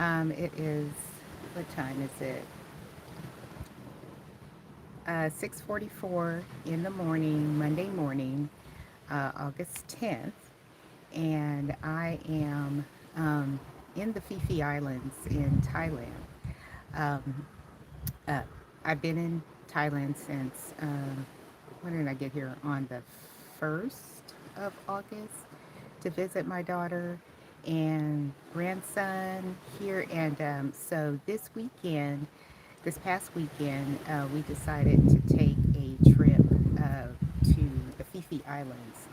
It is, what time is it? 6:44 in the morning, Monday morning, August 10th, and I am in the Phi Phi Islands in Thailand. Um, uh, I've been in Thailand since, when did I get here? On the 1st of August to visit my daughter and grandson here. And so this past weekend, we decided to take a trip to the Phi Phi Islands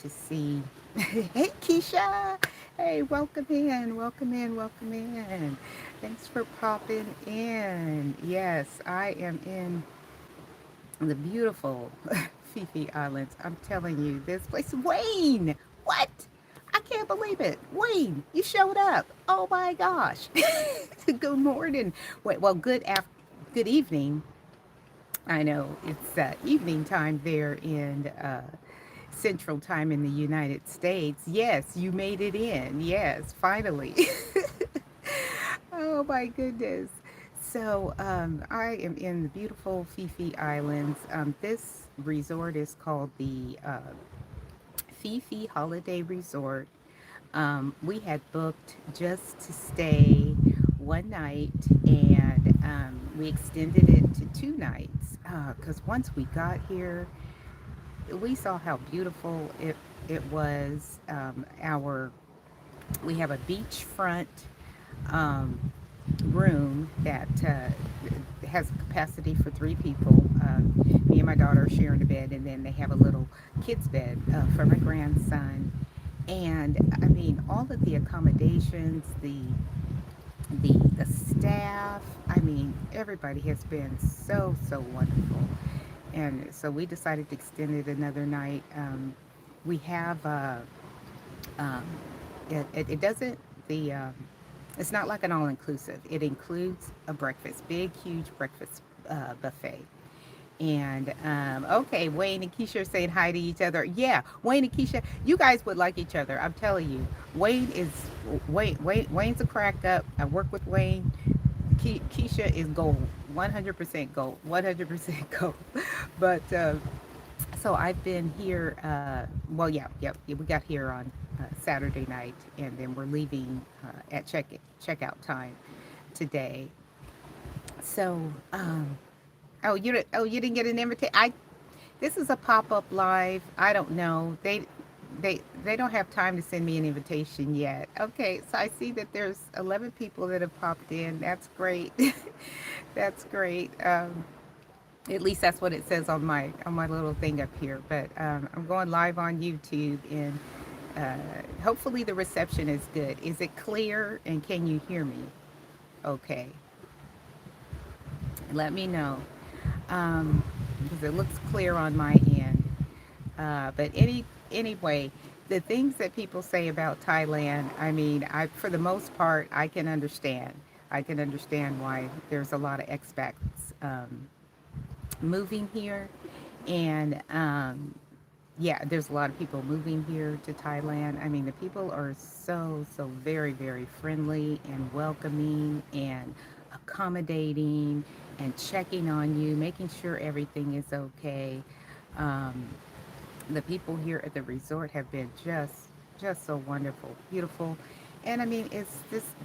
to see. Hey, Keisha! Hey, welcome in, welcome in, welcome in. Thanks for popping in. Yes, I am in the beautiful Phi Phi Islands. I'm telling you, this place. Wayne! What? I can't believe it. Wayne, you showed up. Oh my gosh. Good morning. Wait, well, good evening. I know it's evening time there in Central Time in the United States. Yes, you made it in. Yes, finally. Oh my goodness. So I am in the beautiful Phi Phi Islands. This resort is called the Phi Phi Holiday Resort. We had booked just to stay one night, and we extended it to 2 nights because once we got here, we saw how beautiful it was. We have a beachfront um, room that has capacity for 3 people. Me and my daughter are sharing a bed, and then they have a little kids bed for my grandson. And I mean, all of the accommodations, the staff. I mean, everybody has been so wonderful. And so we decided to extend it another night. We have um, it doesn't the it's not like an all inclusive. It includes a breakfast, big huge breakfast buffet. And okay, Wayne and Keisha are saying hi to each other. Yeah, Wayne and Keisha, you guys would like each other. I'm telling you, Wayne's a crack up. I work with Wayne. Keisha is gold, 100% gold, 100% gold. But so I've been here. Well, yeah, we got here on Saturday night, and then we're leaving at checkout time today. So, you didn't get an invitation. This is a pop up live. I don't know. They don't have time to send me an invitation yet. Okay, so I see that there's 11 people that have popped in. That's great. That's great. At least that's what it says on my little thing up here. But I'm going live on YouTube, and hopefully the reception is good. Is it clear, and can you hear me? Okay, let me know because it looks clear on my end. But anyway, the things that people say about Thailand, I mean, I for the most part, I can understand. I can understand why there's a lot of expats moving here, and yeah, there's a lot of people moving here to Thailand. I mean, the people are so very friendly and welcoming and accommodating and checking on you, making sure everything is okay. Um, the people here at the resort have been just so wonderful, beautiful. And I mean, it's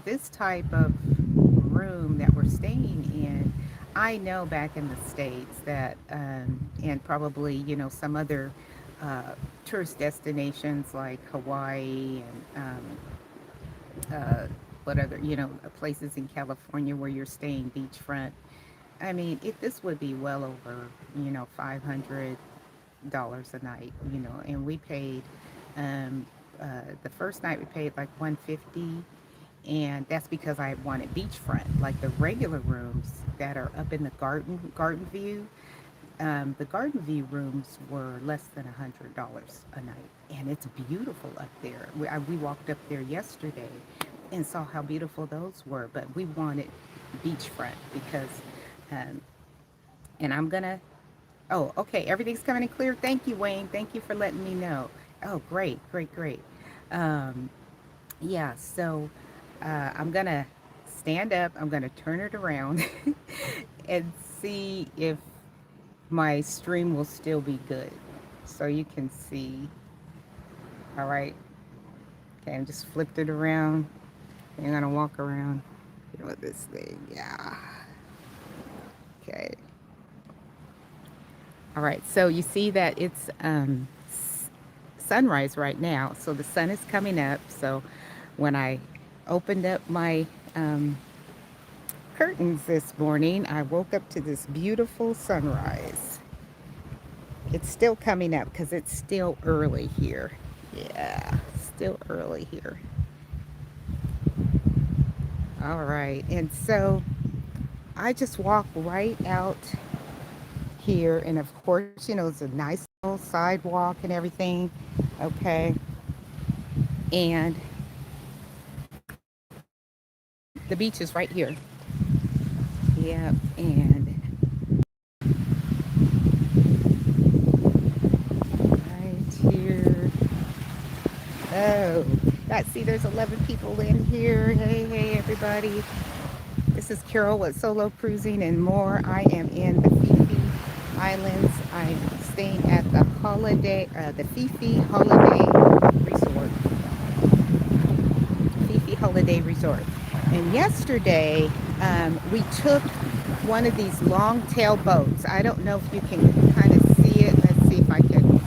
this type of room that we're staying in. I know back in the States that and probably, some other tourist destinations like Hawaii and what other, places in California where you're staying beachfront. I mean, this would be well over, $500 a night, and we paid, um, the first night we paid like 150, and that's because I wanted beachfront, like the regular rooms that are up in the garden view. The garden view rooms were less than $100 a night, and it's beautiful up there. We walked up there yesterday and saw how beautiful those were, but we wanted beachfront because, um, and I'm gonna. Oh, okay, everything's coming in clear. Thank you, Wayne. Thank you for letting me know. Oh, great. Um, yeah, so I'm gonna stand up. I'm going to turn it around and see if my stream will still be good. So you can see. All right. Okay, I just flipped it around. I'm going to walk around with this thing. Yeah. Okay. All right. So you see that it's sunrise right now. So the sun is coming up. So when I opened up my curtains this morning, I woke up to this beautiful sunrise. It's still coming up because it's still early here. Yeah, still early here. All right. And so I just walk right out here. And of course, you know, it's a nice little sidewalk and everything. Okay. And the beach is right here. Yep. And right here. Oh, see, there's 11 people in here. Hey, hey, everybody. This is Carol with Solo Cruising and More. I am in the Phi Phi Islands. I'm staying at the Phi Phi Holiday Resort. Phi Phi Holiday Resort. And yesterday, we took one of these long tail boats. I don't know if you can kind of see it. Let's see if I can.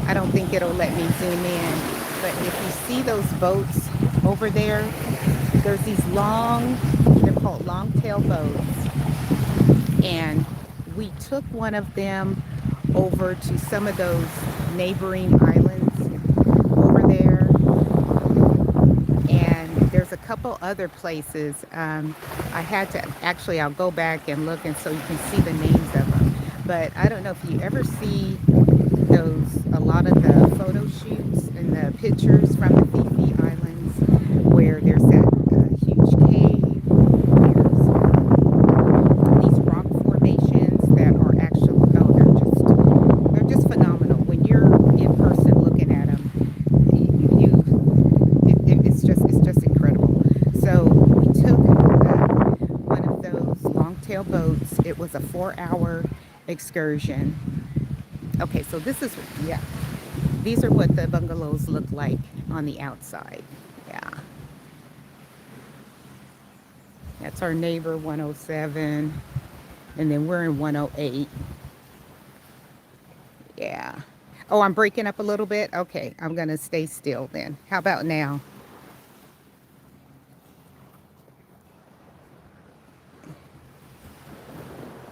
I don't think it'll let me zoom in. But if you see those boats over there, there's these long, they're called long tail boats. And we took one of them over to some of those neighboring islands over there. And there's a couple other places. I had to, actually, I'll go back and look and so you can see the names of them. But I don't know if you ever see a lot of the photo shoots and the pictures from the Phi Phi Islands where there's that huge cave, there's these rock formations that are actually, they're just phenomenal. When you're in person looking at them, it's just incredible. So we took one of those long-tail boats. It was a 4-hour excursion. Okay, so this is, yeah, these are what the bungalows look like on the outside. Yeah. That's our neighbor 107. And then we're in 108. Yeah. Oh, I'm breaking up a little bit. Okay, I'm going to stay still then. How about now?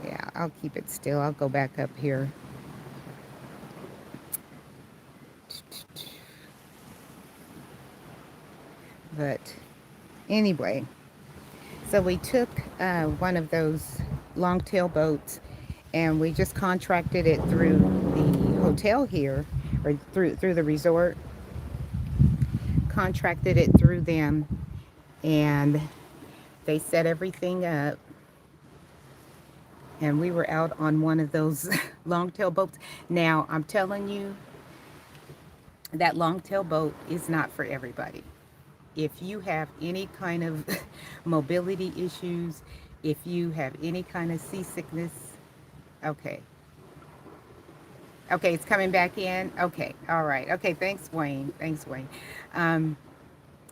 Yeah, I'll keep it still. I'll go back up here. But anyway, so we took one of those long tail boats and we just contracted it through the hotel here, or through the resort. Contracted it through them, and they set everything up. And we were out on one of those long tail boats. Now, I'm telling you, that long tail boat is not for everybody. If you have any kind of mobility issues, if you have any kind of seasickness, okay. Okay, it's coming back in. Okay, all right. Okay, thanks, Wayne. Thanks, Wayne. Um,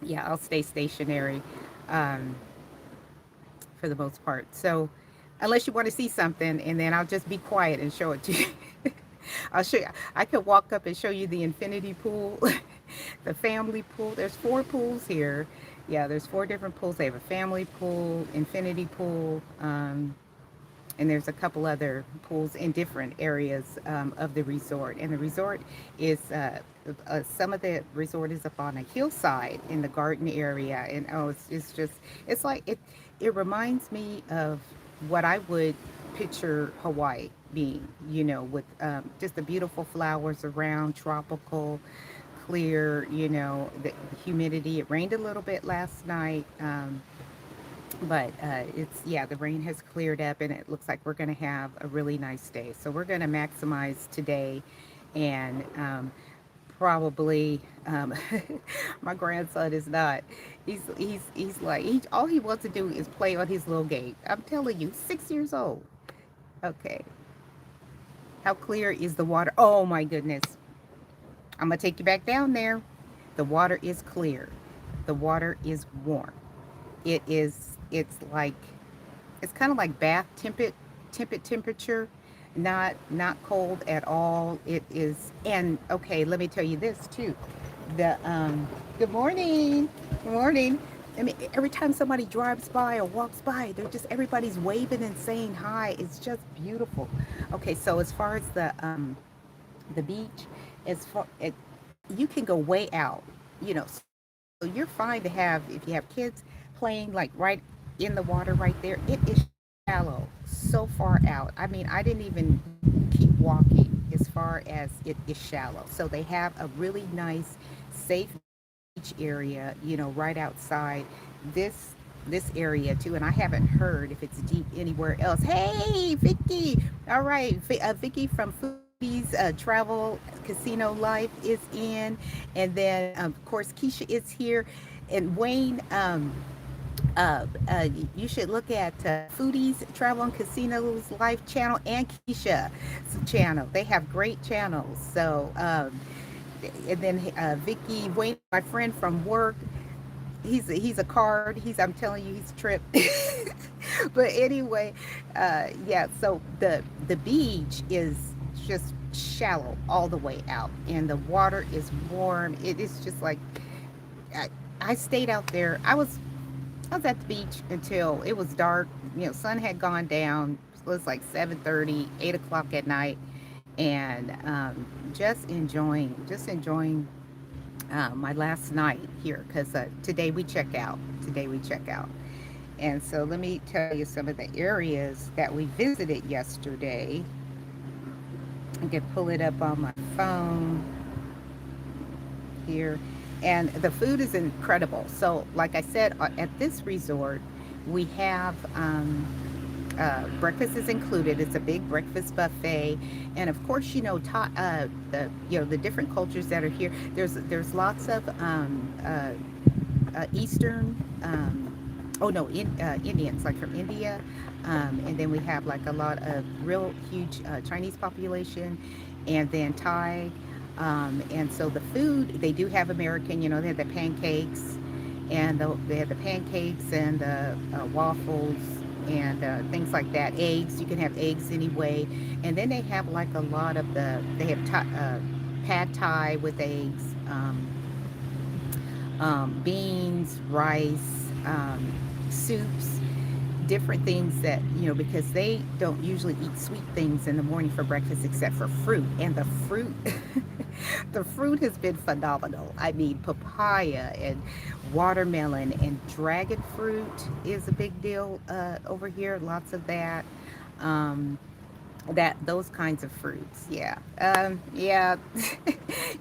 yeah, I'll stay stationary for the most part. So, unless you want to see something, and then I'll just be quiet and show it to you. I'll show you. I could walk up and show you the infinity pool, the family pool. There's 4 pools here. Yeah, there's 4 different pools. They have a family pool, infinity pool, and there's a couple other pools in different areas of the resort. And the resort is some of the resort is up on a hillside in the garden area, and oh, it's just, it's like it reminds me of what I would picture Hawaii being, you know, with just the beautiful flowers around, tropical, clear, you know, the humidity. It rained a little bit last night. But it's, yeah, the rain has cleared up and it looks like we're going to have a really nice day. So we're going to maximize today and probably my grandson is not. He's like all he wants to do is play on his little game. I'm telling you, 6 years old. Okay, how clear is the water? Oh my goodness, I'm gonna take you back down there. The water is clear. The water is warm. It is. It's kind of like bath temperate temperature, not cold at all. It is. And okay, let me tell you this too. The good morning, good morning. I mean, every time somebody drives by or walks by, they're just everybody's waving and saying hi. It's just beautiful. Okay, so as far as the beach, as far it, you can go way out, so you're fine to have if you have kids playing like right in the water right there. It is shallow, so far out. I mean, I didn't even keep walking as far as it is shallow. So they have a really nice, safe beach area, right outside this this area too. And I haven't heard if it's deep anywhere else. Hey, Vicky! All right, Vicky from Foodies Travel Casino Life is in, and then of course Keisha is here, and Wayne. You should look at Foodies Travel and Casinos Life channel and Keisha's channel. They have great channels. So, and then Vicky Wayne, my friend from work, he's a card. I'm telling you, he's a trip. But anyway, yeah. So the beach is just shallow all the way out, and the water is warm. It is just like I, I stayed out there. I was at the beach until it was dark. Sun had gone down. It was like 7:30, 8 o'clock at night, and just enjoying my last night here because today we check out. Today we check out. And so let me tell you some of the areas that we visited yesterday. I can pull it up on my phone here. And the food is incredible. So, like I said, at this resort, we have breakfast is included. It's a big breakfast buffet, and of course, the different cultures that are here. There's lots of Eastern. Oh no, Indians like from India, and then we have like a lot of real huge Chinese population, and then Thai. And so the food, they do have American, they have the pancakes they have the pancakes and the waffles and things like that. Eggs, you can have eggs anyway. And then they have like a lot of they have pad thai with eggs, beans, rice, soups, different things that because they don't usually eat sweet things in the morning for breakfast except for fruit. And the fruit the fruit has been phenomenal. I mean, papaya and watermelon and dragon fruit is a big deal over here. Lots of that. um, that those kinds of fruits. Yeah. Yeah.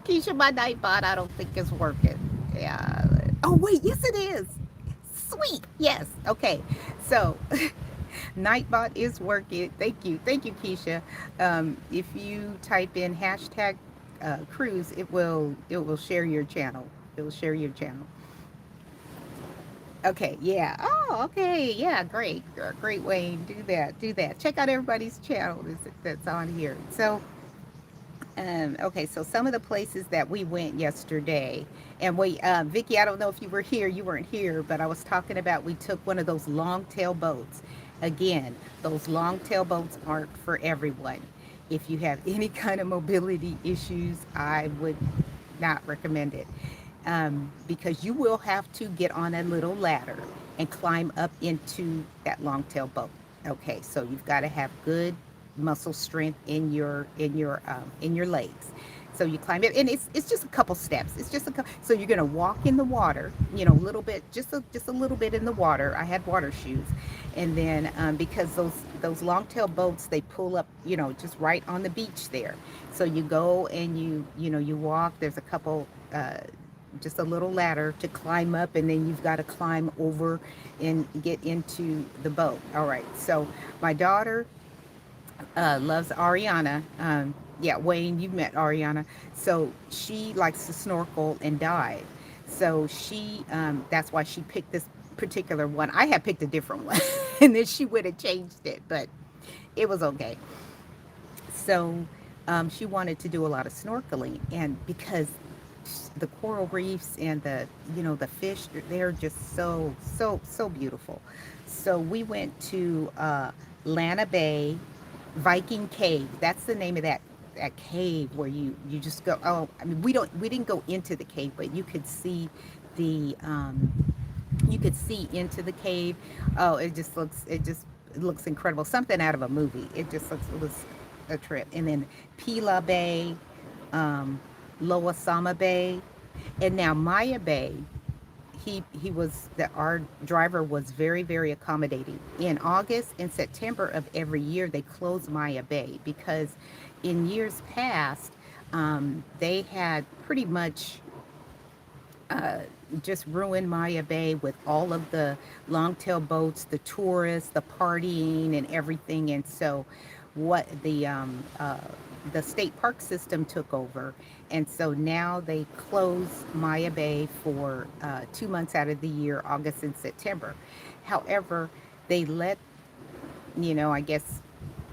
Keisha, my nightbot I don't think is working. Yeah. Oh wait, yes it is. Sweet. Yes. Okay. So Nightbot is working. Thank you, Keisha. If you type in hashtag cruise, it will share your channel. It will share your channel. Okay, yeah. Oh, okay, yeah. Great, great, Wayne. Do that. Do that. Check out everybody's channel that's on here. So okay, so some of the places that we went yesterday, and Vicky, I don't know if you were here, you weren't here, but I was talking about we took one of those long tail boats. Again, those long tail boats aren't for everyone. If you have any kind of mobility issues, I would not recommend it, because you will have to get on a little ladder and climb up into that long tail boat. Okay, so you've got to have good muscle strength in your legs. So you climb it, and it's just a couple steps. It's just a couple. So you're gonna walk in the water, a little bit, just a little bit in the water. I had water shoes, and then because those long tail boats, they pull up, just right on the beach there. So you go and you walk. There's a couple. Just a little ladder to climb up, and then you've got to climb over and get into the boat. All right. So my daughter loves Ariana. Yeah, Wayne, you met Ariana. So she likes to snorkel and dive. So that's why she picked this particular one. I had picked a different one, and then she would have changed it, but it was okay. So she wanted to do a lot of snorkeling, and because the coral reefs and the fish, they're just so beautiful. So we went to Lana Bay Viking Cave. That's the name of that cave where you just go. Oh, I mean, we didn't go into the cave, but the you could see into the cave. Oh, it looks incredible. Something out of a movie. It was a trip. And then Pila Bay, um, Loa Sama Bay, and now Maya Bay. Our driver was very accommodating. In August and September of every year, they close Maya Bay because in years past, they had pretty much uh, just ruined Maya Bay with all of the longtail boats, the tourists, the partying, and everything. And so, what the state park system took over, and so now they close Maya Bay for 2 months out of the year, August and September. However, they let I guess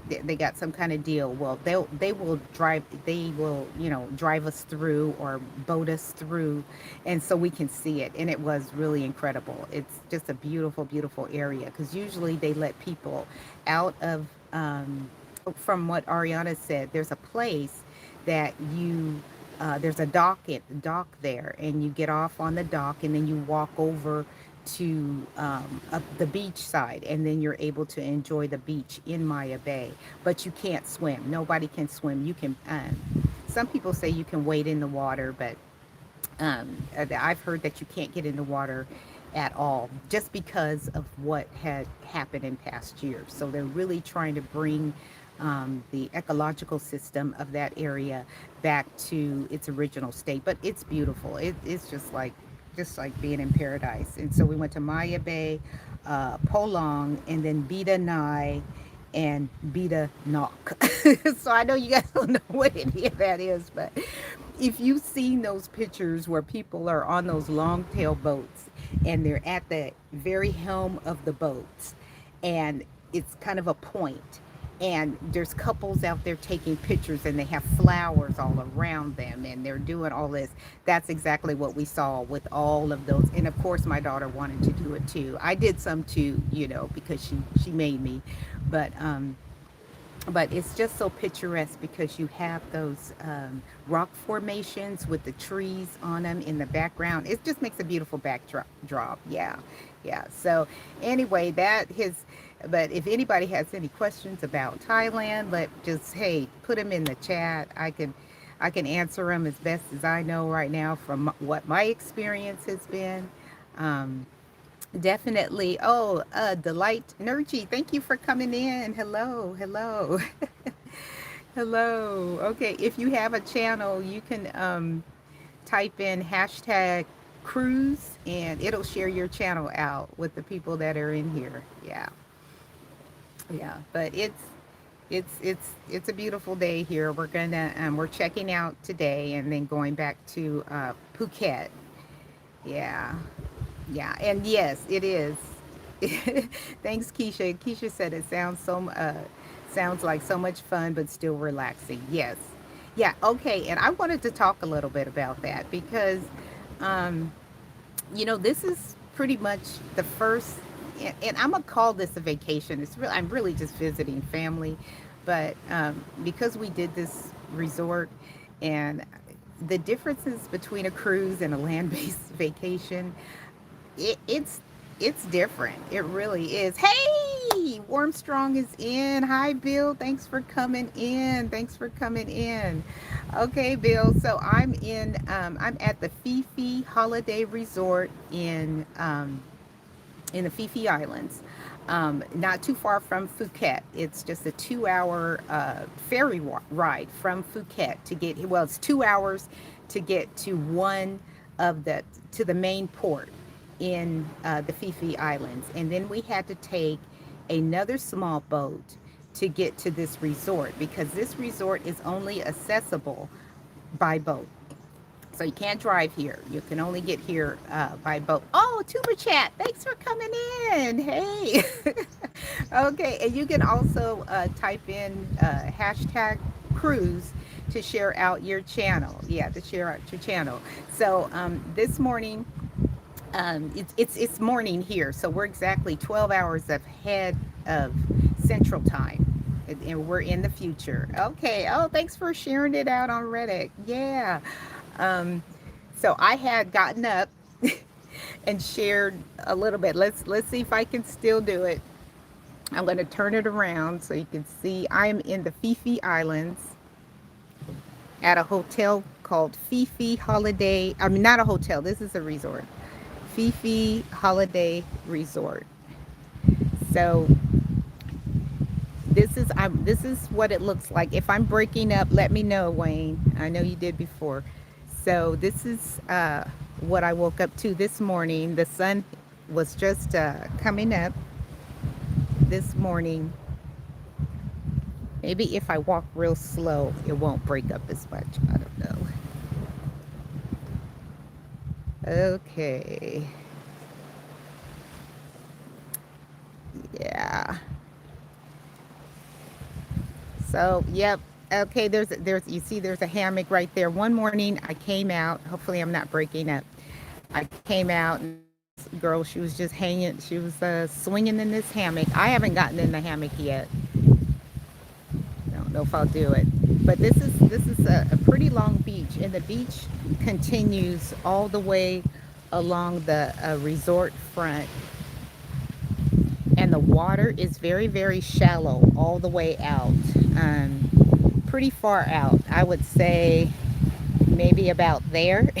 they got some kind of deal. Well, they will drive us through or boat us through, and so we can see it. And it was really incredible. It's just a beautiful area because usually they let people out of. From what Ariana said, there's a place that there's a dock there, and you get off on the dock, and then you walk over to the beach side, and then you're able to enjoy the beach in Maya Bay. But you can't swim. Nobody can swim. You can. Some people say you can wade in the water, but I've heard that you can't get in the water at all just because of what had happened in past years. So they're really trying to bring the ecological system of that area back to its original state. But it's beautiful. It's just like being in paradise. And so we went to Maya Bay, Polong, and then Beta Nai and Beta Knock. So I know you guys don't know what any of that is, but if you've seen those pictures where people are on those long tail boats and they're at the very helm of the boats, and it's kind of a point, and there's couples out there taking pictures, and they have flowers all around them, and they're doing all this. That's exactly what we saw with all of those. And of course my daughter wanted to do it too. I did some too, because she made me. But it's just so picturesque because you have those rock formations with the trees on them in the background. It just makes a beautiful backdrop. Yeah, yeah. So anyway, but if anybody has any questions about Thailand, hey, put them in the chat. I can answer them as best as I know right now from what my experience has been. Um, Definitely. Oh, Delight Energy, thank you for coming in. Hello. Hello. Okay, if you have a channel, you can type in hashtag cruise, and it'll share your channel out with the people that are in here. Yeah, yeah. But it's a beautiful day here. We're checking out today and then going back to Phuket. Yeah. Yeah, and yes, it is. Thanks, Keisha. Keisha said it sounds like so much fun, but still relaxing. Yes, yeah. Okay, and I wanted to talk a little bit about that because, um, this is pretty much the first, and I'm gonna call this a vacation. I'm really just visiting family, but because we did this resort, and the differences between a cruise and a land-based vacation, it's different. It really is. Hey, Warmstrong is in. Hi, Bill. Thanks for coming in. Okay, Bill. So I'm at the Phi Phi Holiday Resort in the Phi Phi Islands, not too far from Phuket. It's just a 2 hour ferry ride from Phuket to get, well, it's 2 hours to get to the main port in the Phi Phi Islands. And then we had to take another small boat to get to this resort, because this resort is only accessible by boat. So you can't drive here. You can only get here by boat. Oh, Tuber Chat, thanks for coming in. Hey. Okay, and you can also type in hashtag cruise to share out your channel. Yeah, to share out your channel. So this morning, it's morning here, so we're exactly 12 hours ahead of Central Time. And we're in the future. Okay. Oh, thanks for sharing it out on Reddit. Yeah. Um, so I had gotten up and shared a little bit. Let's see if I can still do it. I'm going to turn it around so you can see. I'm in the Phi Phi Islands at a hotel called Phi Phi Holiday. I mean, not a hotel. This is a resort. Phi Phi Holiday Resort. So this is what it looks like. If I'm breaking up, let me know, Wayne. I know you did before. So this is what I woke up to this morning. The sun was just coming up this morning. Maybe if I walk real slow, it won't break up as much. I don't know. Okay. Yeah. So, yep. Okay, there's you see there's a hammock right there. One morning I came out, hopefully I'm not breaking up. I came out and this girl, she was just hanging, she was swinging in this hammock. I haven't gotten in the hammock yet. I don't know if I'll do it. But this is a pretty long beach, and the beach continues all the way along the resort front, and the water is very, very shallow all the way out. Pretty far out. I would say maybe about there.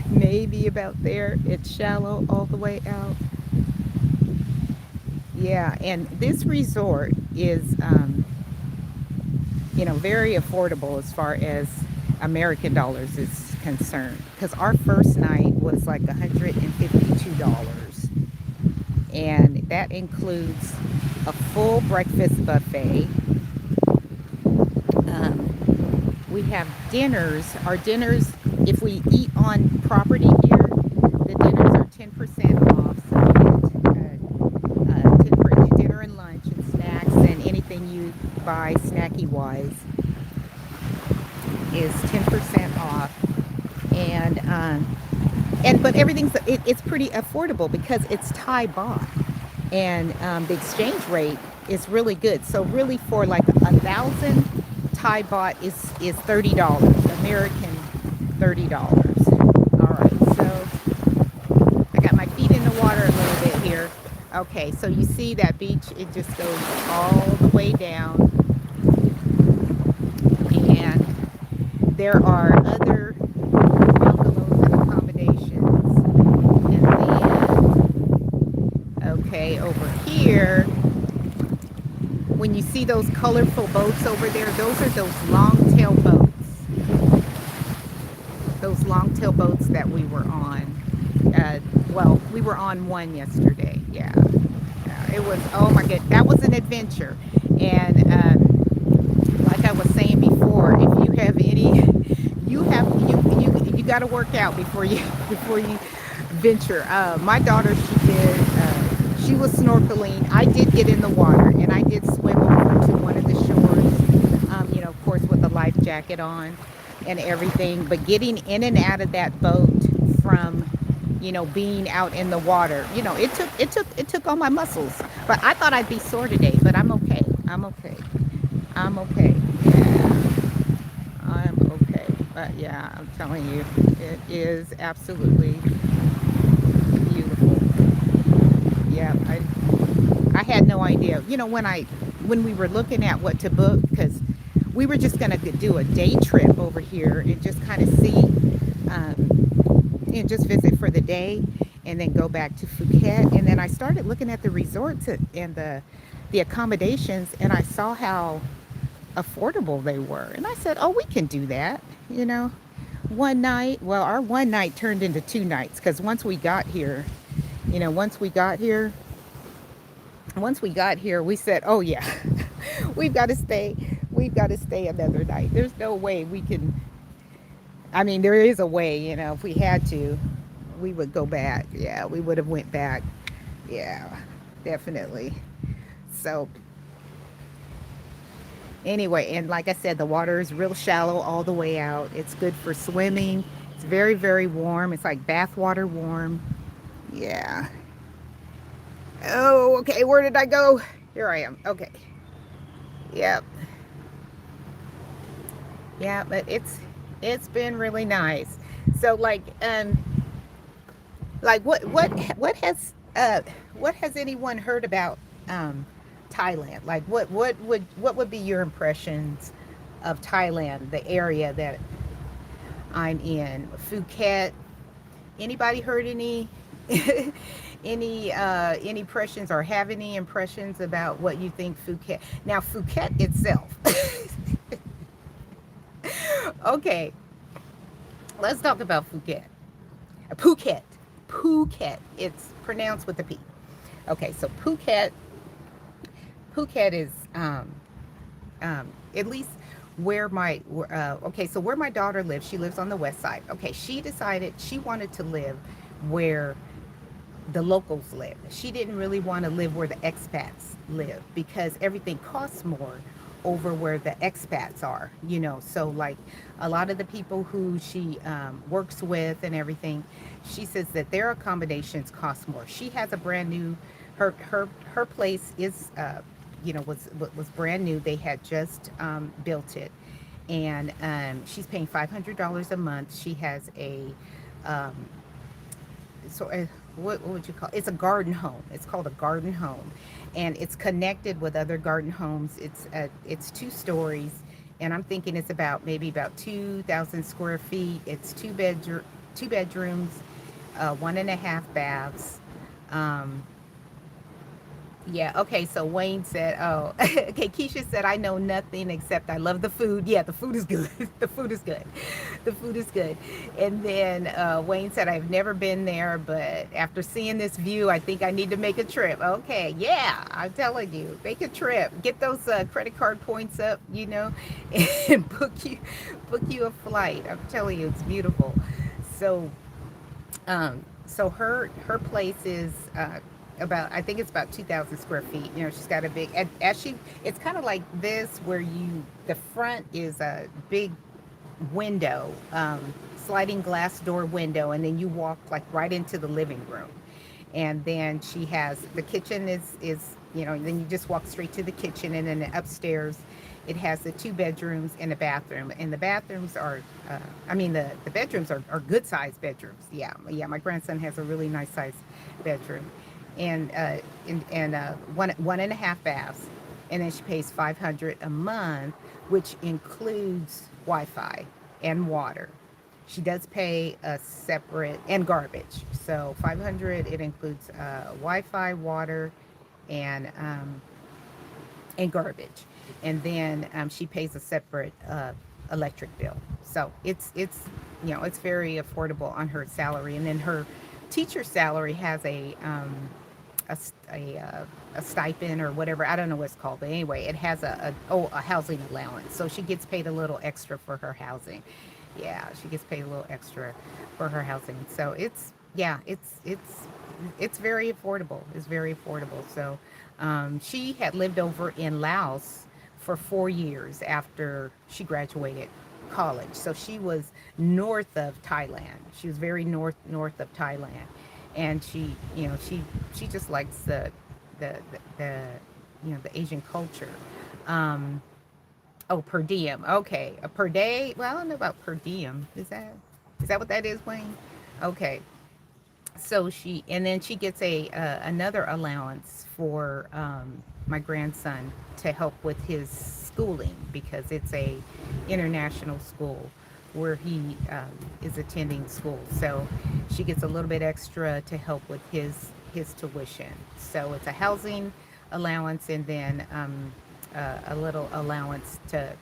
Maybe about there. It's shallow all the way out. Yeah, and this resort is, very affordable as far as American dollars is concerned. Because our first night was like $152, and that includes a full breakfast buffet. We have dinners. Our dinners, if we eat on property here, the dinners are 10% off. So we get 10% dinner and lunch and snacks, and anything you buy snacky wise is 10% off. And but it's pretty affordable because it's Thai baht, and the exchange rate is really good. So really, for like 1,000 Thai baht is $30, American $30. All right, so I got my feet in the water a little bit here. Okay, so you see that beach, it just goes all the way down, and there are other bungalows and accommodations. And then, okay, over here, when you see those colorful boats over there, those are those long-tail boats. Those long-tail boats that we were on. Well, we were on one yesterday. Yeah. It was, oh my god, that was an adventure. And like I was saying before, if you have any, you got to work out before you venture. My daughter, she was snorkeling. I did get in the water, and I did swim over to one of the shores, of course with a life jacket on and everything. But getting in and out of that boat from, being out in the water, it took all my muscles. But I thought I'd be sore today, but I'm okay. I'm okay. I'm okay. Yeah, I'm okay. But yeah, I'm telling you, it is absolutely beautiful. Yeah, I had no idea. When we were looking at what to book, because we were just gonna do a day trip over here and just kind of see, and just visit for the day, and then go back to Phuket. And then I started looking at the resorts and the accommodations, and I saw how affordable they were, and I said, "Oh, we can do that." One night. Well, our one night turned into 2 nights, because once we got here, Once we got here, we said, "Oh yeah, we've got to stay. We've got to stay another night. There's no way we can. I mean, there is a way, if we had to, we would go back. Yeah, we would have went back. Yeah, definitely. So anyway, and like I said, the water is real shallow all the way out. It's good for swimming. It's very, very warm. It's like bath water warm. Yeah. Oh, okay. Where did I go? Here I am. Okay. Yep. Yeah, but it's been really nice. So like what has anyone heard about Thailand? Like what would be your impressions of Thailand, the area that I'm in? Phuket. Anybody heard any any impressions or have any impressions about what you think Phuket? Now Phuket itself. Okay, let's talk about Phuket. Phuket. Phuket. It's pronounced with a P. Okay, so Phuket is at least where my daughter lives. She lives on the west side. Okay, she decided she wanted to live where the locals live. She didn't really want to live where the expats live because everything costs more over where the expats are, So, like a lot of the people who she works with and everything, she says that their accommodations cost more. She has a brand new, her place is, was brand new. They had just built it, and she's paying $500 a month. She has a um, so what would you call it? It's a garden home. It's called a garden home, and it's connected with other garden homes. It's 2 stories, and I'm thinking it's maybe about 2,000 square feet. It's two bedrooms, one and a half baths. Um, yeah, okay, so Wayne said, oh, okay, Keisha said, I know nothing except I love the food. Yeah, the food is good. The food is good. The food is good. And then Wayne said, I've never been there, but after seeing this view, I think I need to make a trip. Okay, yeah, I'm telling you, make a trip. Get those credit card points up, and book you a flight. I'm telling you, it's beautiful. So so her place is about, I think it's about 2,000 square feet. She's got a big, as she, it's kind of like this where the front is a big window, sliding glass door window, and then you walk like right into the living room. And then she has the kitchen then you just walk straight to the kitchen, and then upstairs it has the 2 bedrooms and a bathroom. And the bathrooms are, the bedrooms are good sized bedrooms. Yeah, yeah. My grandson has a really nice sized bedroom, and one and a half baths. And then she pays 500 a month, which includes Wi-Fi and water. She does pay a separate and garbage. So 500, it includes Wi-Fi, water, and garbage. And then she pays a separate electric bill. So it's very affordable on her salary. And then her teacher salary has a, a stipend or whatever. I don't know what it's called, but anyway, it has a housing allowance. So she gets paid a little extra for her housing. Yeah, she gets paid a little extra for her housing. So it's very affordable. It's very affordable. So she had lived over in Laos for 4 years after she graduated college. So she was north of Thailand. She was very north of Thailand, and she just likes the Asian culture. Um, oh, per diem. Okay, a per day. Well, I don't know about per diem. Is that what that is, Wayne? Okay. So and then she gets another allowance for my grandson to help with his schooling because it's a international school where he is attending school. So she gets a little bit extra to help with his tuition. So it's a housing allowance, and then a little allowance to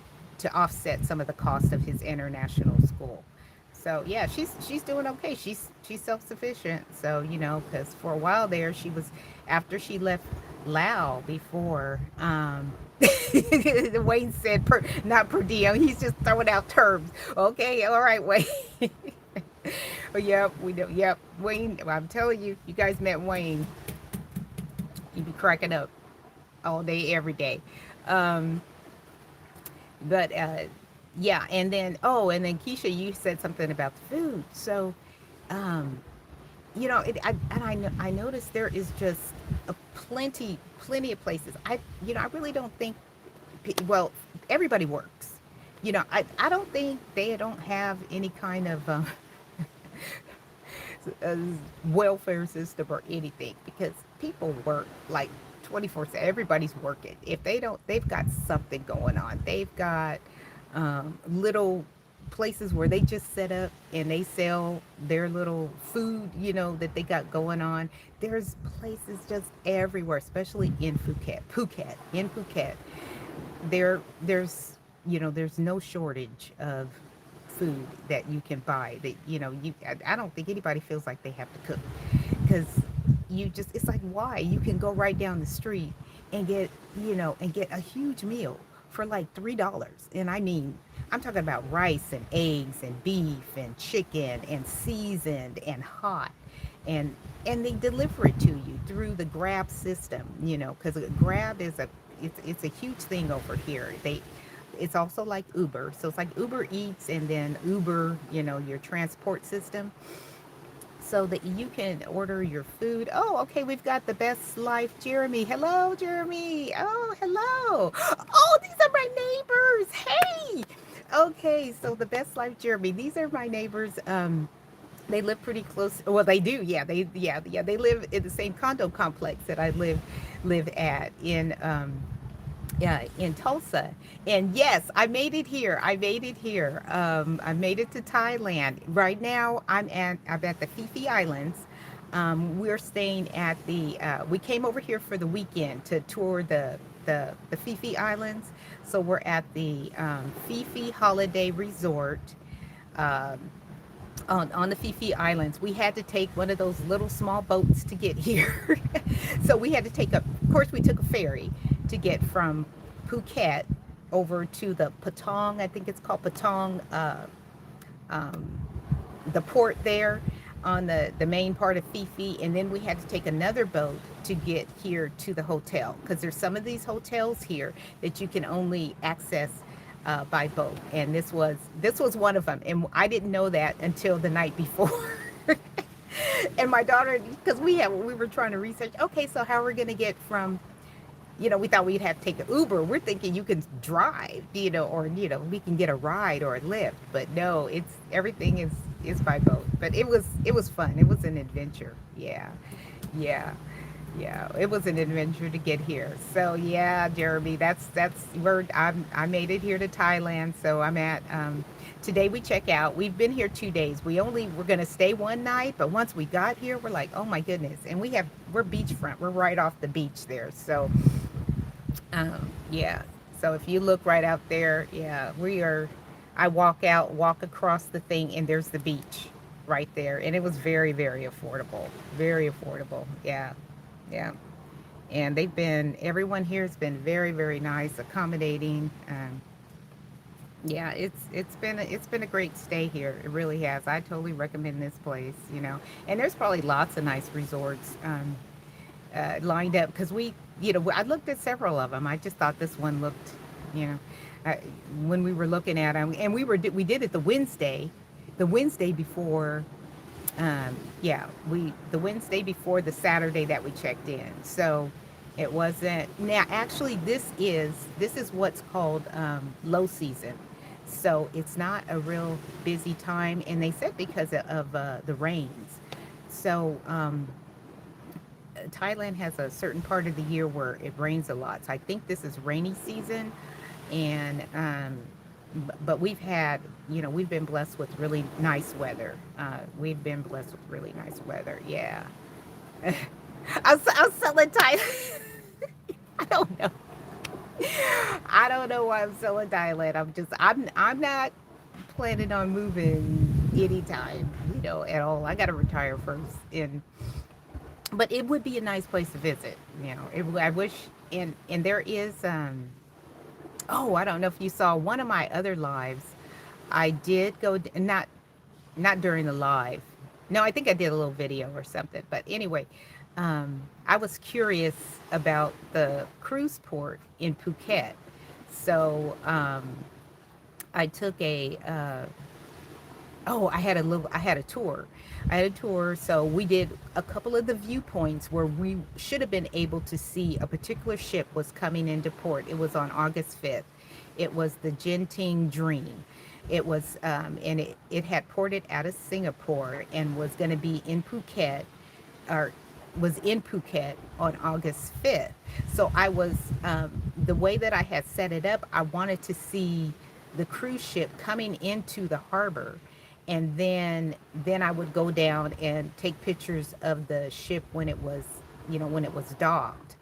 offset some of the cost of his international school. So yeah, she's doing okay. She's self sufficient. So because for a while there, she was after she left Lao before. Wayne said not per diem. He's just throwing out terms. Okay, all right, Wayne. Oh, yep, we do. Yep, Wayne. I'm telling you, you guys met Wayne. You'd be cracking up all day, every day. Um, but yeah, and then Keisha, you said something about the food. So, um, I noticed there is just plenty of places. I really don't think. Well, everybody works. I don't think they don't have any kind of uh, welfare system or anything because people work like 24/7. Everybody's working. If they don't, they've got something going on. They've got little places where they just set up and they sell their little food, that they got going on. There's places just everywhere, especially in Phuket. In Phuket, there's no shortage of food that you can buy that I don't think anybody feels like they have to cook because it's like why you can go right down the street and get a huge meal for like $3, and I'm talking about rice and eggs and beef and chicken and seasoned and hot, and they deliver it to you through the Grab system, because Grab is it's a huge thing over here. It's also like Uber. So it's like Uber Eats and then Uber, your transport system, so that you can order your food. Oh, okay, we've got the best life, Jeremy. Hello, Jeremy. Oh, hello. Oh, these are my neighbors. Hey. Okay, so the best life, Jeremy. These are my neighbors. They live pretty close. Well, they do. Yeah, they live in the same condo complex that I live at in yeah, in Tulsa. And yes, I made it here. I made it here. I made it to Thailand. Right now, I'm at the Phi Phi Islands. We're staying at the. We came over here for the weekend to tour the Phi Phi Islands. So we're at the Phi Phi Holiday Resort. Um, on the Phi Phi Islands. We had to take one of those little small boats to get here. So we had to of course, we took a ferry to get from Phuket over to the Patong, I think it's called Patong, um, the port there on the main part of Phi Phi. And then we had to take another boat to get here to the hotel because there's some of these hotels here that you can only access by boat, and this was one of them, and I didn't know that until the night before. And my daughter, because we were trying to research. Okay, so how are we going to get from? We thought we'd have to take an Uber. We're thinking you can drive, or we can get a ride or a Lyft, but no, it's everything is by boat. But it was fun. It was an adventure. Yeah, yeah. Yeah, it was an adventure to get here. So yeah, Jeremy, that's where I made it here to Thailand. So I'm at today we check out. We've been here 2 days. We're gonna stay one night, but once we got here, we're like, oh my goodness, and we're beachfront. We're right off the beach there. So yeah. So if you look right out there, yeah, we are. I walk across the thing, and there's the beach right there, and it was very, very affordable. Very affordable. Yeah, yeah. And everyone here has been very, very nice, accommodating. Yeah, it's been a great stay here. It really has. I totally recommend this place. And there's probably lots of nice resorts lined up because I looked at several of them. I just thought this one looked, you know, uh, when we were looking at them, and we did it the Wednesday before. Yeah, the Wednesday before the Saturday that we checked in. So it wasn't. Now, actually, this is what's called low season. So it's not a real busy time, and they said because of the rains. So Thailand has a certain part of the year where it rains a lot. So I think this is rainy season, and but we've been blessed with really nice weather. We've been blessed with really nice weather. Yeah. I'm selling Thailand. I don't know. I don't know why I'm selling Thailand. I'm not planning on moving anytime, at all. I got to retire first, but it would be a nice place to visit. I wish, and there is, oh, I don't know if you saw one of my other lives. I did go, not during the live. No, I think I did a little video or something. But anyway, I was curious about the cruise port in Phuket. So I took I had a tour. I had a tour, so we did a couple of the viewpoints where we should have been able to see a particular ship was coming into port. It was on August 5th. It was the Genting Dream. It was, and it had ported out of Singapore and was going to be in Phuket, or was in Phuket on August 5th. So the way that I had set it up, I wanted to see the cruise ship coming into the harbor, and then I would go down and take pictures of the ship when it was, when it was docked.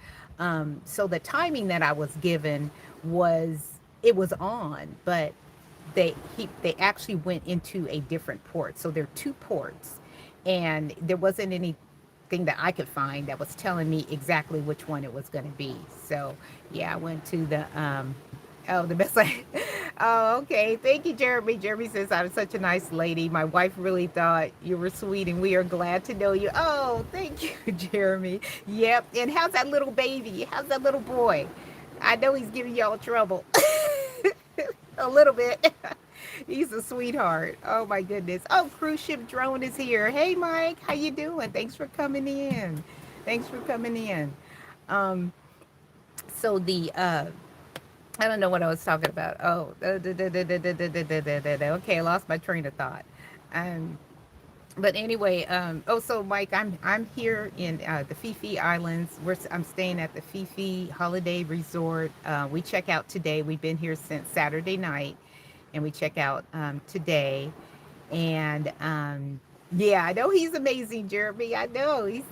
So the timing that I was given was, it was on, but they actually went into a different port. So there are two ports, and there wasn't anything that I could find that was telling me exactly which one it was going to be. So yeah, I went to the oh, the best I. Oh, okay. Thank you, Jeremy. Jeremy says, I'm such a nice lady. My wife really thought you were sweet, and we are glad to know you. Oh, thank you, Jeremy. Yep. And how's that little baby? How's that little boy? I know he's giving y'all trouble. A little bit. He's a sweetheart. Oh my goodness. Oh, cruise ship drone is here. Hey, Mike, how you doing? Thanks for coming in. Thanks for coming in. Um, so the I don't know what I was talking about. Oh, okay, I lost my train of thought. Um, but anyway, so Mike, I'm here in the Phi Phi Islands. I'm staying at the Phi Phi Holiday Resort. We check out today. We've been here since Saturday night, and we check out today. And yeah, I know he's amazing, Jeremy. I know he's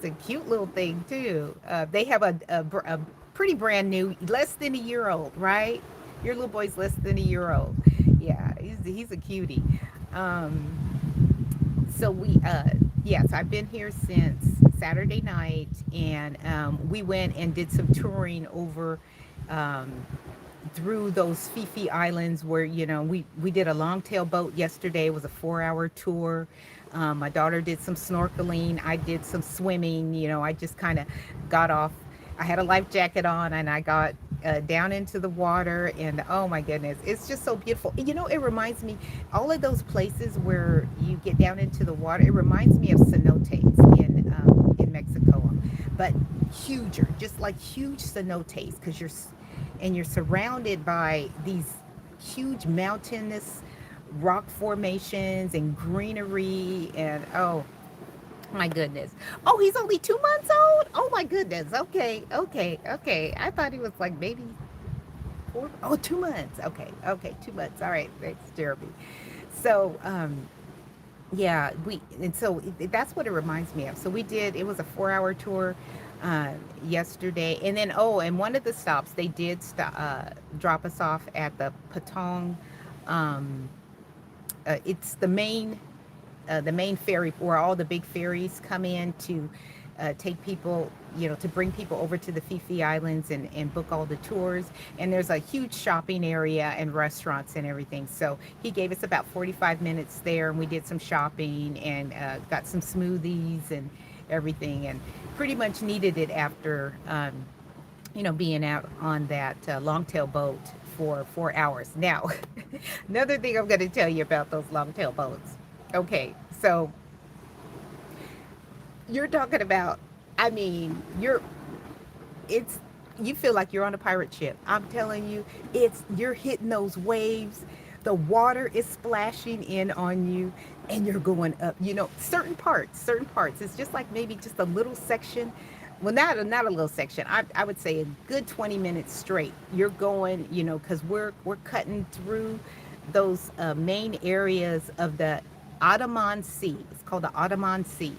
a cute little thing too. They have a pretty brand new, less than a year old, right? Your little boy's less than a year old. Yeah, he's a cutie. So yes, I've been here since Saturday night, and we went and did some touring over um, through those Phi Phi Islands, where we did a longtail boat yesterday. It was a 4-hour tour. My daughter did some snorkeling. I did some swimming. I just kind of got off. I had a life jacket on, and I got down into the water, and oh my goodness, it's just so beautiful. It reminds me, all of those places where you get down into the water, it reminds me of cenotes in Mexico, but huger, just like huge cenotes, because you're surrounded by these huge mountainous rock formations and greenery, and oh my goodness. Oh, he's only 2 months old? Oh my goodness. Okay, okay, okay. I thought he was like maybe four. Oh, 2 months. Okay, okay, 2 months. All right, thanks, Jeremy. So, yeah, that's what it reminds me of. So we did, it was a 4-hour tour yesterday. And then, oh, and one of the stops, they did drop us off at the Patong. Um, it's the main ferry where all the big ferries come in to take people, to bring people over to the Phi Phi Islands and book all the tours. And there's a huge shopping area and restaurants and everything. So he gave us about 45 minutes there, and we did some shopping and got some smoothies and everything, and pretty much needed it after, being out on that longtail boat for 4 hours. Now, another thing I'm going to tell you about those longtail boats. Okay, so you're talking about, I mean, it's, you feel like you're on a pirate ship. I'm telling you, you're hitting those waves. The water is splashing in on you, and you're going up, certain parts. It's just like maybe just a little section. Well, not a little section. I would say a good 20 minutes straight. You're going, because we're cutting through those main areas of the Ottoman Sea. It's called the Ottoman Sea.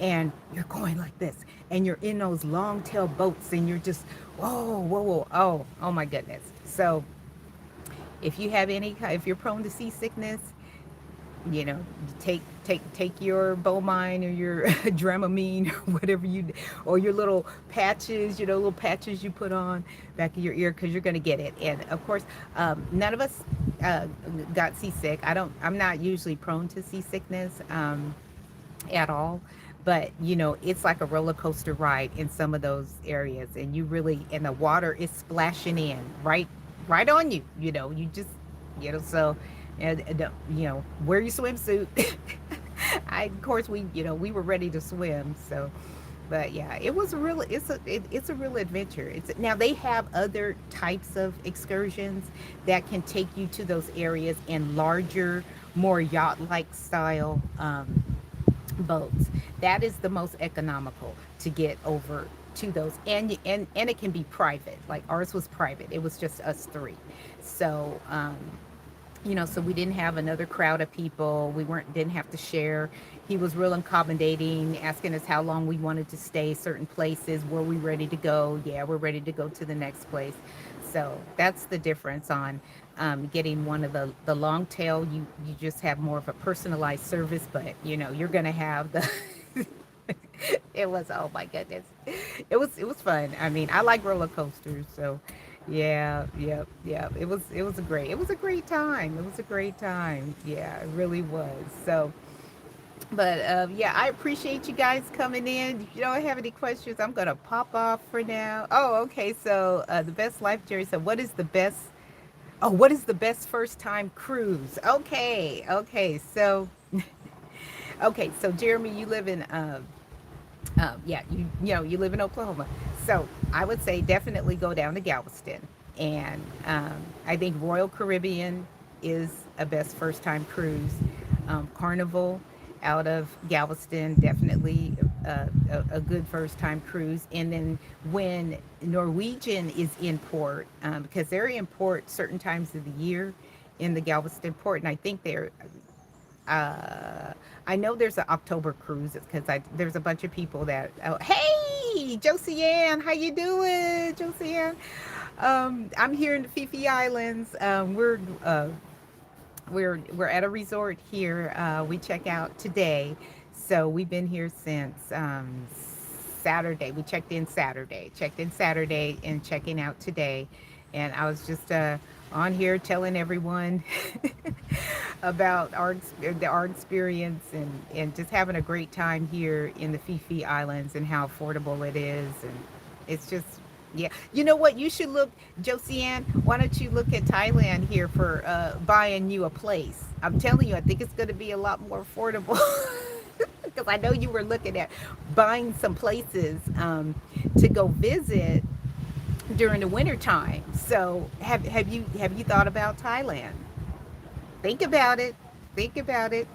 And you're going like this, and you're in those long tail boats, and you're just, whoa, whoa, whoa, oh my goodness. So if you're prone to seasickness, you know, take your Bomine or your Dramamine or whatever you, or your little patches, you know, little patches you put on back of your ear because you're going to get it. And of course, none of us uh, got seasick. I'm not usually prone to seasickness at all. But you know, it's like a roller coaster ride in some of those areas, and you really, and the water is splashing in right on you. You know, you just, you know, so, and you know, wear your swimsuit. Of course, we were ready to swim. So, but yeah, it was really, it's a real adventure. It's now they have other types of excursions that can take you to those areas in larger, more yacht-like style. Boats. That is the most economical to get over to those, and it can be private. Like ours was private. It was just us three. So you know, so we didn't have another crowd of people. We weren't didn't have to share. He was real accommodating, asking us how long we wanted to stay, certain places, were we ready to go? Yeah, we're ready to go to the next place. So that's the difference on getting one of the long tail. You just have more of a personalized service, but you know, you're gonna have the it was, oh my goodness, it was fun. I mean, I like roller coasters, so yeah, yeah. It was a great time. It was a great time. Yeah, it really was. So, but yeah, I appreciate you guys coming in. If you don't have any questions, I'm gonna pop off for now. Oh, okay. So the best life, Jerry said, what is the best? Oh, what is the best first time cruise? Okay, okay. So, okay. So Jeremy, you live in yeah, you know, you live in Oklahoma, so I would say definitely go down to Galveston, and I think Royal Caribbean is a best first time cruise. Carnival out of Galveston, definitely a good first time cruise. And then when Norwegian is in port, because they're in port certain times of the year in the Galveston port, and I think they're uh, I know there's an October cruise because there's a bunch of people that. Oh, hey, Josiane, how you doing, Josiane? I'm here in the Phi Phi Islands. We're at a resort here. We check out today, so we've been here since Saturday. We checked in Saturday, and checking out today. And I was just on here telling everyone about our experience, and just having a great time here in the Phi Phi Islands and how affordable it is, and it's just, yeah. You know what? You should look, Josiane. Why don't you look at Thailand here for buying you a place? I'm telling you, I think it's going to be a lot more affordable. Because I know you were looking at buying some places to go visit during the winter time. So have you thought about Thailand? Think about it. Think about it.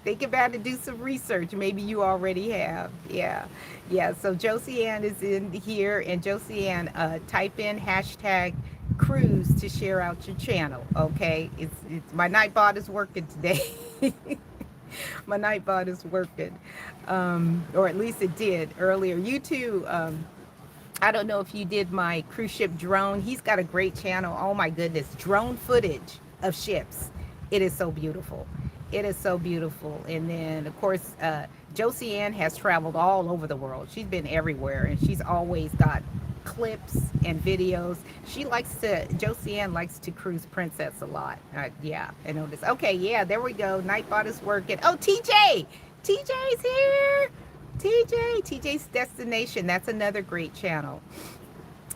Think about it. Do some research. Maybe you already have. Yeah. Yeah. So Josiane is in here, and Josiane, type in hashtag cruise to share out your channel. Okay. It's my Nightbot is working today. My Nightbot is working. Or at least it did earlier. You too. I don't know if you did my cruise ship drone. He's got a great channel. Oh my goodness. Drone footage of ships. It is so beautiful. It is so beautiful. And then, of course, Josiane has traveled all over the world. She's been everywhere, and she's always got clips and videos. Josiane likes to cruise Princess a lot. Yeah, I noticed. Okay, yeah, there we go. Nightbot is working. Oh, TJ! TJ's here! TJ's Destination. That's another great channel.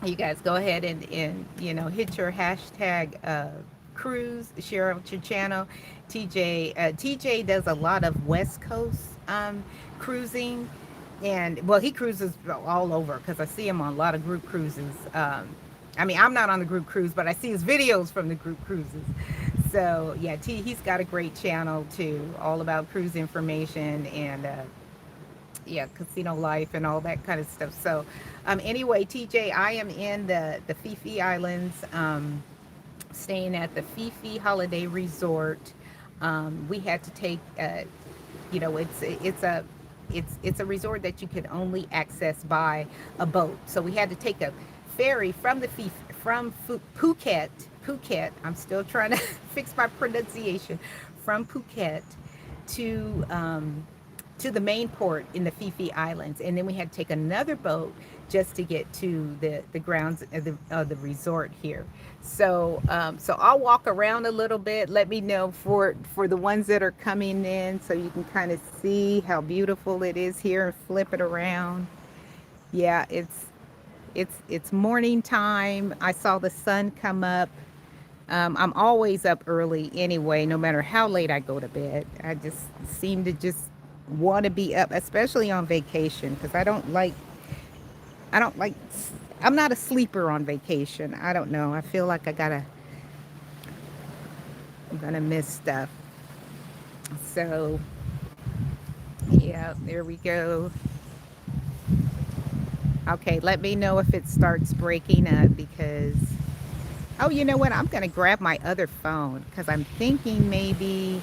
You guys go ahead and you know, hit your hashtag cruise, share out your channel. TJ does a lot of West Coast cruising, and well, he cruises all over because I see him on a lot of group cruises. I mean, I'm not on the group cruise, but I see his videos from the group cruises. So yeah, he's got a great channel too, all about cruise information and yeah, casino life and all that kind of stuff. So anyway, TJ, I am in the Phi Phi Islands, staying at the Phi Phi Holiday Resort. We had to take you know, it's a resort that you can only access by a boat. So we had to take a ferry from Phuket. I'm still trying to fix my pronunciation. from Phuket to the main port in the Phi Phi Islands, and then we had to take another boat just to get to the grounds of the resort here. So I'll walk around a little bit. Let me know for the ones that are coming in, so you can kind of see how beautiful it is here and flip it around. Yeah, it's morning time. I saw the sun come up. I'm always up early anyway, no matter how late I go to bed. I just seem to just want to be up, especially on vacation, because I don't like, I'm not a sleeper on vacation. I don't know. I feel like I'm gonna miss stuff. So, yeah, there we go. Okay, let me know if it starts breaking up because, oh, you know what? I'm gonna grab my other phone because I'm thinking maybe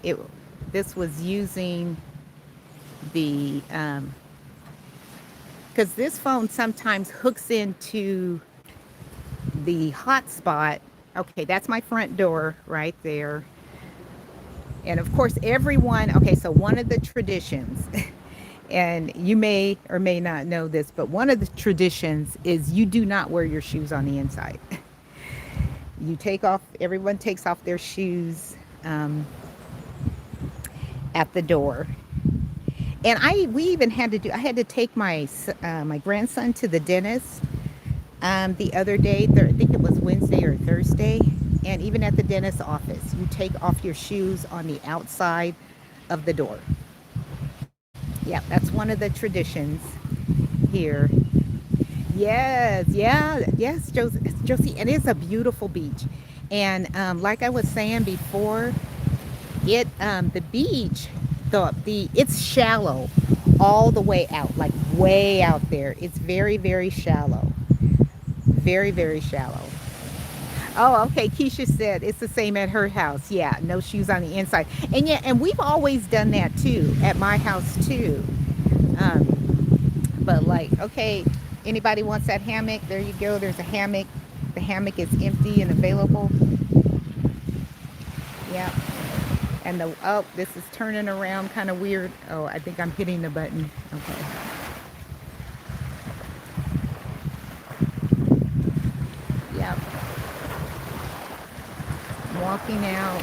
it, this was using the, because this phone sometimes hooks into the hotspot. Okay, that's my front door right there. And of course, everyone, okay, so one of the traditions, and you may or may not know this, but one of the traditions is you do not wear your shoes on the inside. You take off, everyone takes off their shoes at the door. And we even had to do, I had to take my grandson to the dentist the other day. I think it was Wednesday or Thursday. And even at the dentist's office, you take off your shoes on the outside of the door. Yeah, that's one of the traditions here. Yes, yeah, yes, Josie, and it's a beautiful beach. And like I was saying before, the beach, the it's shallow all the way out, like way out there. It's very, very shallow, very, very shallow. Oh, okay. Keisha said it's the same at her house. Yeah, no shoes on the inside. And yeah, and we've always done that too at my house too. But like, okay, anybody wants that hammock? There you go. There's a hammock. The hammock is empty and available. Yeah. And the, oh, this is turning around kind of weird. Oh, I think I'm hitting the button. Okay. Yeah. Walking out.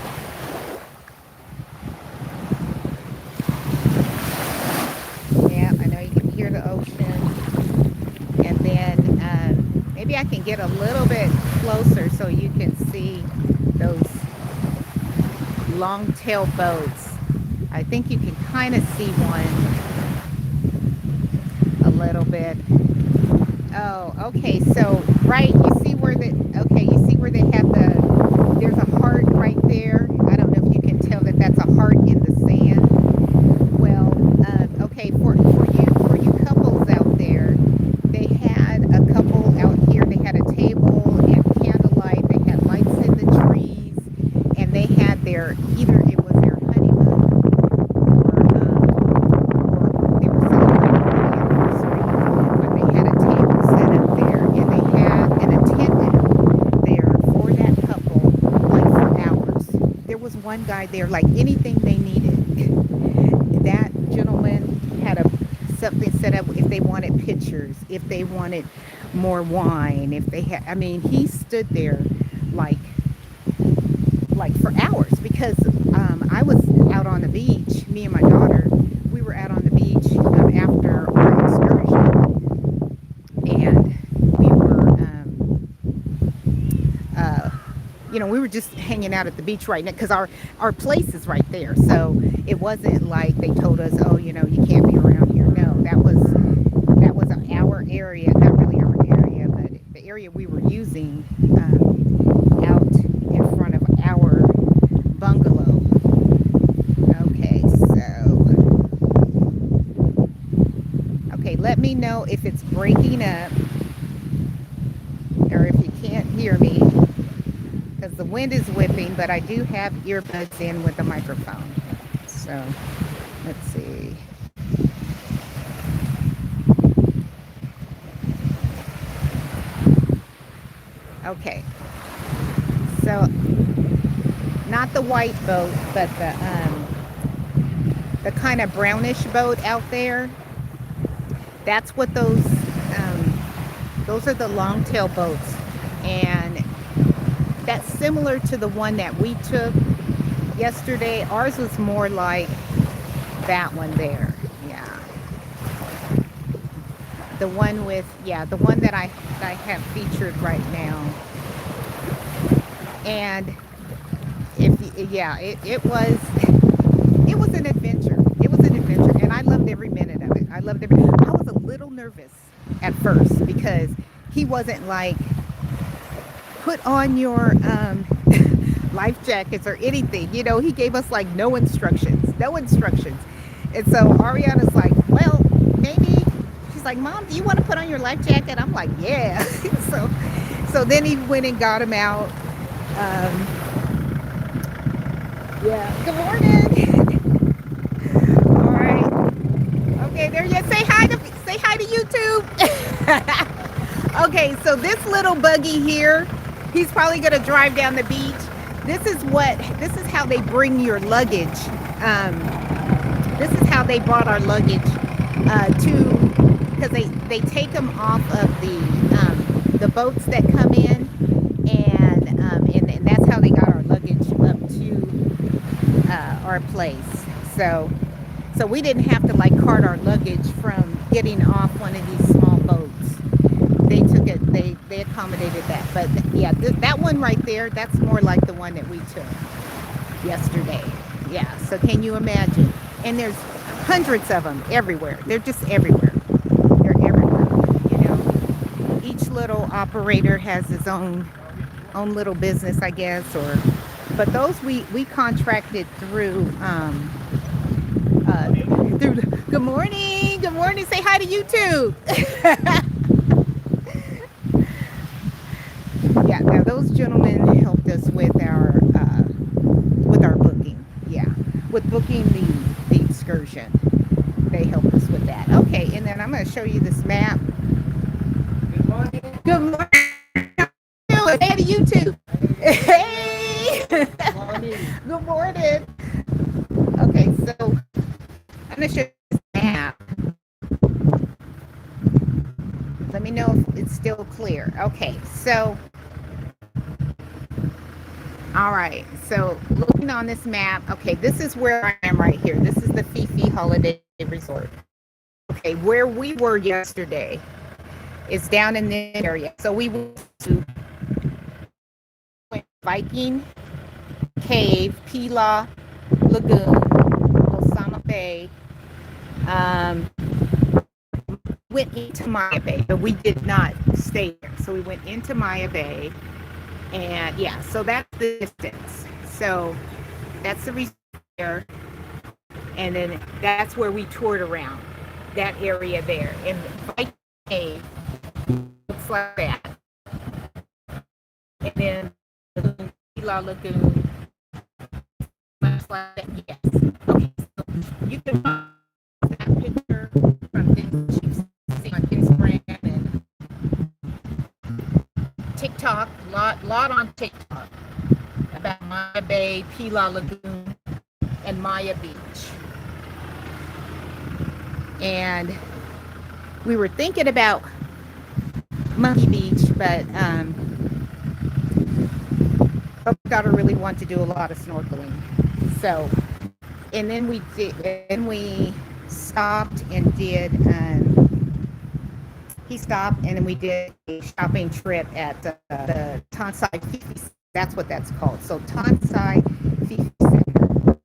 Yeah, I know you can hear the ocean. And then maybe I can get a little bit closer so you can see those long tail boats. I think you can kind of see one a little bit. Oh, okay. So right, you see where okay, you see where they have there's a heart right there. I don't know if you can tell that that's a heart in the sand. Well, okay, for you couples out there, they had a couple out here. They had a table and candlelight. They had lights in the trees, and they had their either it was their honeymoon or they were celebrating the anniversary. But they had a table set up there, and they had an attendant there for that couple, like for hours. There was one guy there, like anything they needed. That gentleman had something set up if they wanted pictures, if they wanted more wine, if they had. I mean, he stood there like for hours because I was out on the beach. Me and my daughter, we were out on the beach after our excursion, and we were we were just hanging out at the beach right now because our place is right there. So it wasn't like they told us, oh, you can't be around here. No, that was our area, not really our area, but the area we were using out in front of our bungalow. Okay, okay, let me know if it's breaking up or if you can't hear me because the wind is whipping, but I do have earbuds in with the microphone. So let's see. Okay. So not the white boat, but the kind of brownish boat out there. That's what those are the longtail boats, and that's similar to the one that we took yesterday. Ours was more like that one there. Yeah, the one with, yeah, the one that I have featured right now. And if yeah, it was an adventure. It was an adventure, and I loved every minute of it. I loved every. I was a little nervous at first because he wasn't like, put on your life jackets or anything. You know, he gave us like no instructions, no instructions. And so Ariana's like, well, maybe. She's like, Mom, do you want to put on your life jacket? I'm like, yeah. so, so then he went and got him out. Um, yeah. Good morning. All right. Okay, there you say hi to YouTube. Okay, so this little buggy here, he's probably gonna drive down the beach. This is how they bring your luggage. Um, this is how they brought our luggage to, because they take them off of the boats that come in, and that's how they got our luggage up to our place. So we didn't have to like cart our luggage from getting off one of these small boats. They took it. They accommodated that. But yeah, that one right there, that's more like the one that we took yesterday. Yeah. So can you imagine? And there's hundreds of them everywhere. They're just everywhere. They're everywhere. You know, each little operator has his own little business, I guess. Or, but those we contracted through. Through. Good morning. Good morning. Say hi to YouTube. Yeah, now those gentlemen helped us with our booking. Yeah, with booking the excursion, they helped us with that. Okay, and then I'm going to show you this map. Good morning. Good morning. Hey to YouTube. Hey. Good morning. Good morning. Okay, so I'm going to show you this map. Let me know if it's still clear. Okay, so all right, so looking on this map, okay, this is where I am right here. This is the Phi Phi Holiday Resort. Okay, where we were yesterday is down in this area. So we went to Viking Cave, Pila Lagoon, Osama Bay, um, went into Maya Bay, but we did not stay there. So we went into Maya Bay. And yeah, so that's the distance. So that's the resort there. And then that's where we toured around that area there. And Viking Cave looks like that. And then the Pila Lagoon looks like that. Yes. Okay, so you can find that picture from things you've seen on Instagram and TikTok, lot on TikTok about Maya Bay, Pila Lagoon, and Maya Beach. And we were thinking about Monkey Beach, but my daughter really wanted to do a lot of snorkeling. So, and then we stopped and did. He stopped, and then we did a shopping trip at the Tonsai Fifi. That's what that's called. So Tonsai Fifi Center.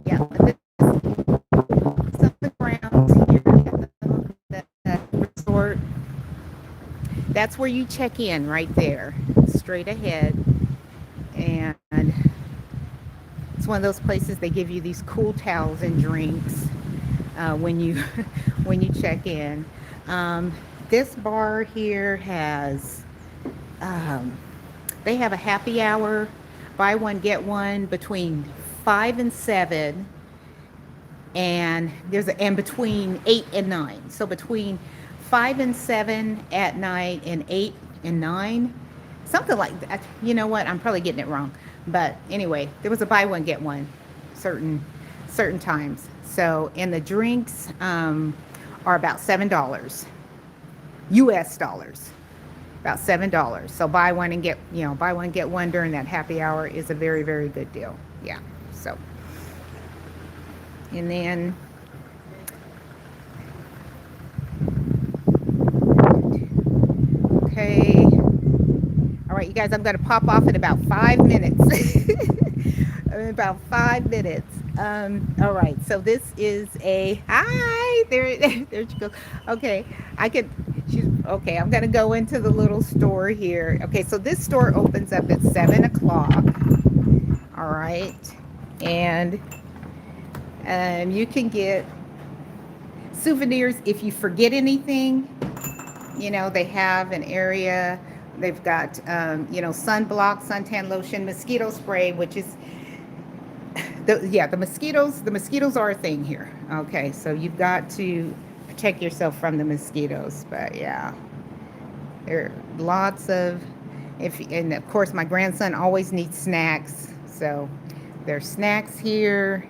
Yeah, but some of the grounds here at the resort. That's where you check in, right there, straight ahead, and it's one of those places they give you these cool towels and drinks when you when you check in. This bar here has they have a happy hour, buy one get one between 5 and 7, and between 8 and 9. So between 5 and 7 at night and 8 and 9, something like that. You know what? I'm probably getting it wrong, But anyway, there was a buy one get one, certain certain times. So and the drinks are about $7, U.S. dollars, about $7. So buy one and get buy one get one during that happy hour is a very very good deal. Yeah. So and then okay. All right, you guys, I'm going to pop off in about 5 minutes. In about 5 minutes. All right, so this is a hi. There she goes. Okay, I could. She's okay. I'm going to go into the little store here. Okay, so this store opens up at 7 o'clock. All right, and you can get souvenirs if you forget anything. They have an area. They've got, sunblock, suntan lotion, mosquito spray, which is, the mosquitoes. The mosquitoes are a thing here. Okay, so you've got to protect yourself from the mosquitoes. But yeah, there are lots of, and of course, my grandson always needs snacks. So there's snacks here.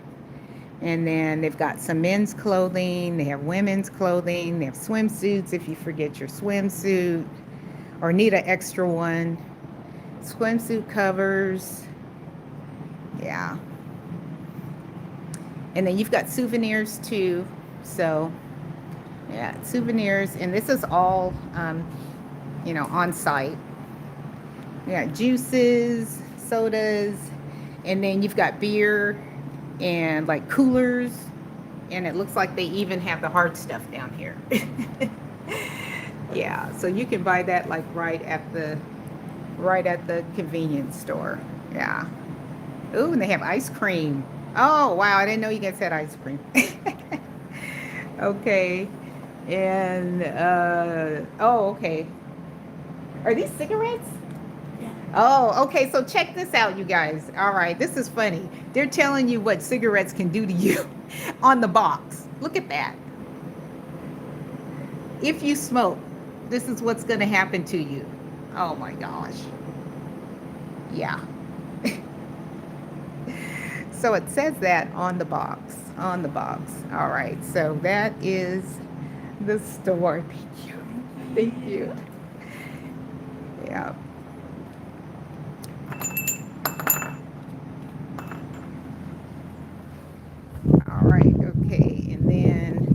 And then they've got some men's clothing. They have women's clothing. They have swimsuits if you forget your swimsuit or need an extra one. Swimsuit covers. Yeah. And then you've got souvenirs too. So, yeah, souvenirs. And this is all, on site. Yeah, juices, sodas. And then you've got beer and like coolers, and it looks like they even have the hard stuff down here. Yeah, so you can buy that like right at the convenience store. Yeah. Ooh, and they have ice cream. Oh wow, I didn't know you guys had ice cream. Okay. And oh, okay, are these cigarettes? Oh, okay. So check this out, you guys. All right, this is funny. They're telling you what cigarettes can do to you on the box. Look at that. If you smoke, this is what's going to happen to you. Oh my gosh. Yeah. So it says that on the box. On the box. All right. So that is the store. Thank you. Thank you. Yeah. All right, okay, and then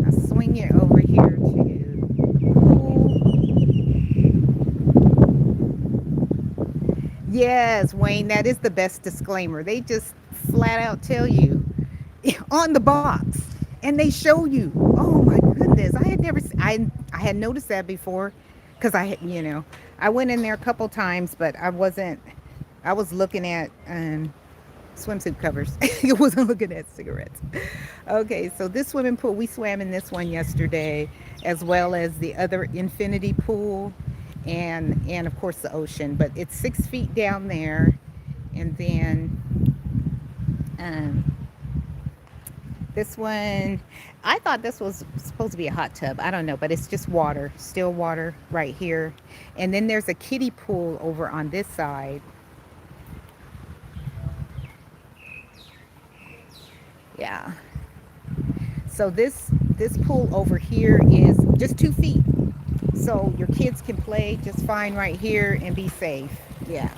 I'll swing it over here to the pool. Yes, Wayne, that is the best disclaimer. They just flat out tell you on the box, and they show you. Oh my goodness, I had never, I had noticed that before, because I went in there a couple times, but I wasn't. I was looking at swimsuit covers. It wasn't looking at cigarettes. Okay, so this swimming pool, we swam in this one yesterday, as well as the other infinity pool, and of course the ocean. But it's 6 feet down there, and then um, this one, I thought this was supposed to be a hot tub. I don't know, but it's just water, still water right here. And then there's a kiddie pool over on this side. Yeah. So this pool over here is just 2 feet. So your kids can play just fine right here and be safe. Yeah.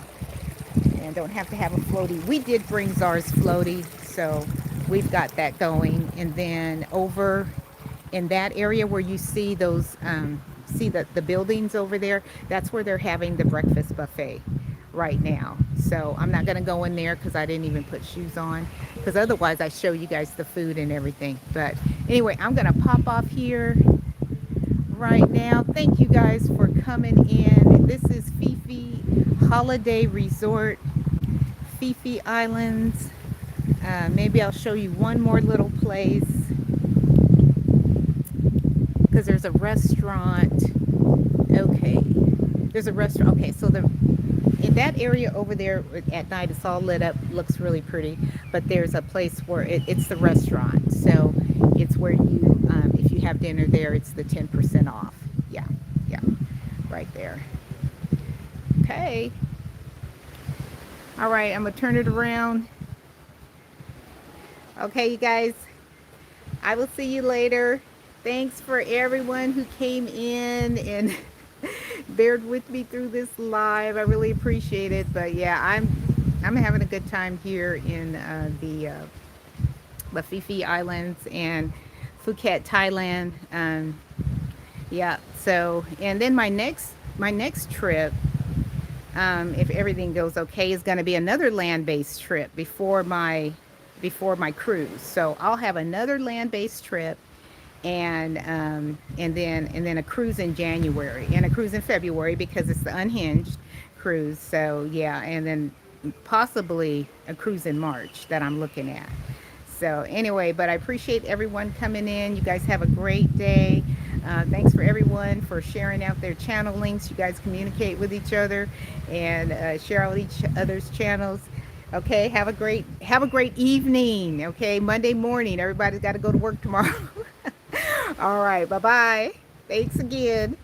And don't have to have a floaty. We did bring Czar's floaty, so we've got that going. And then over in that area where you see those, see the buildings over there, that's where they're having the breakfast buffet right now. So I'm not going to go in there because I didn't even put shoes on, because otherwise I show you guys the food and everything. But anyway, I'm going to pop off here right now. Thank you guys for coming in. This is Phi Phi Holiday Resort, Phi Phi Islands. Maybe I'll show you one more little place, because there's a restaurant. Okay, there's a restaurant. Okay, so in that area over there at night, it's all lit up, looks really pretty. But there's a place where it's the restaurant. So it's where you, if you have dinner there, it's the 10% off. Yeah, yeah, right there. Okay. All right, I'm gonna turn it around. Okay, you guys, I will see you later. Thanks for everyone who came in and bared with me through this live. I really appreciate it. But yeah, I'm having a good time here in the Phi Phi Islands and Phuket, Thailand. Yeah. So, and then my next trip, if everything goes okay, is going to be another land-based trip before my cruise. So I'll have another land-based trip, and then a cruise in January and a cruise in February because it's the unhinged cruise. So yeah, and then possibly a cruise in March that I'm looking at. So anyway, but I appreciate everyone coming in. You guys have a great day. Thanks for everyone for sharing out their channel links. You guys communicate with each other and share out each other's channels. Okay, have a great evening. Okay, Monday morning. Everybody's got to go to work tomorrow. All right, bye bye. Thanks again.